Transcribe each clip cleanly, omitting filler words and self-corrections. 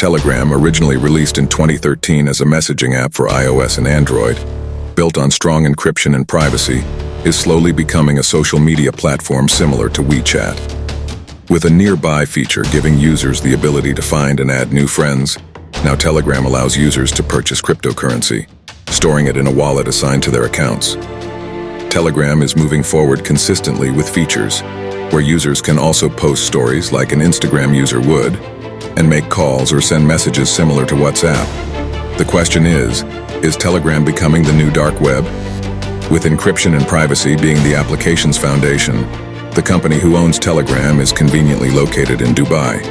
Telegram, originally released in 2013 as a messaging app for iOS and Android, built on strong encryption and privacy, is slowly becoming a social media platform similar to WeChat. With a nearby feature giving users the ability to find and add new friends, now Telegram allows users to purchase cryptocurrency, storing it in a wallet assigned to their accounts. Telegram is moving forward consistently with features where users can also post stories like an Instagram user would, and make calls or send messages similar to WhatsApp. The question is Telegram becoming the new dark web? With encryption and privacy being the application's foundation, the company who owns Telegram is conveniently located in Dubai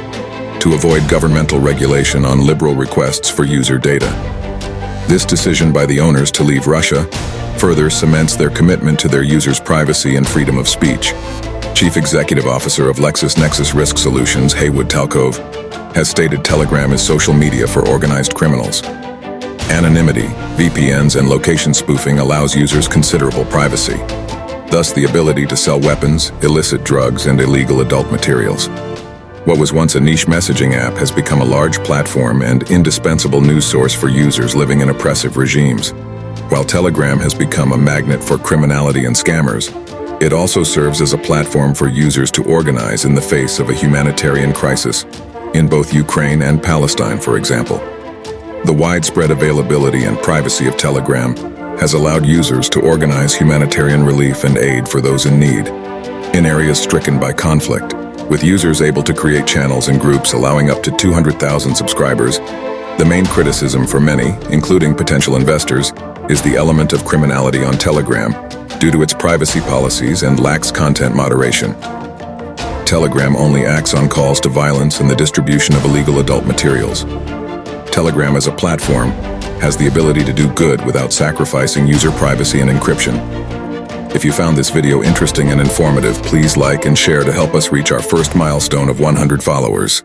to avoid governmental regulation on liberal requests for user data. This decision by the owners to leave Russia further cements their commitment to their users' privacy and freedom of speech. Chief Executive Officer of LexisNexis Risk Solutions, Haywood Talcove, has stated Telegram is social media for organized criminals. Anonymity, VPNs, and location spoofing allows users considerable privacy, thus the ability to sell weapons, illicit drugs, and illegal adult materials. What was once a niche messaging app has become a large platform and indispensable news source for users living in oppressive regimes. While Telegram has become a magnet for criminality and scammers, it also serves as a platform for users to organize in the face of a humanitarian crisis, in both Ukraine and Palestine, for example. The widespread availability and privacy of Telegram has allowed users to organize humanitarian relief and aid for those in need, in areas stricken by conflict, with users able to create channels and groups allowing up to 200,000 subscribers. The main criticism for many, including potential investors, is the element of criminality on Telegram due to its privacy policies and lacks content moderation. Telegram only acts on calls to violence and the distribution of illegal adult materials. Telegram as a platform has the ability to do good without sacrificing user privacy and encryption. If you found this video interesting and informative, please like and share to help us reach our first milestone of 100 followers.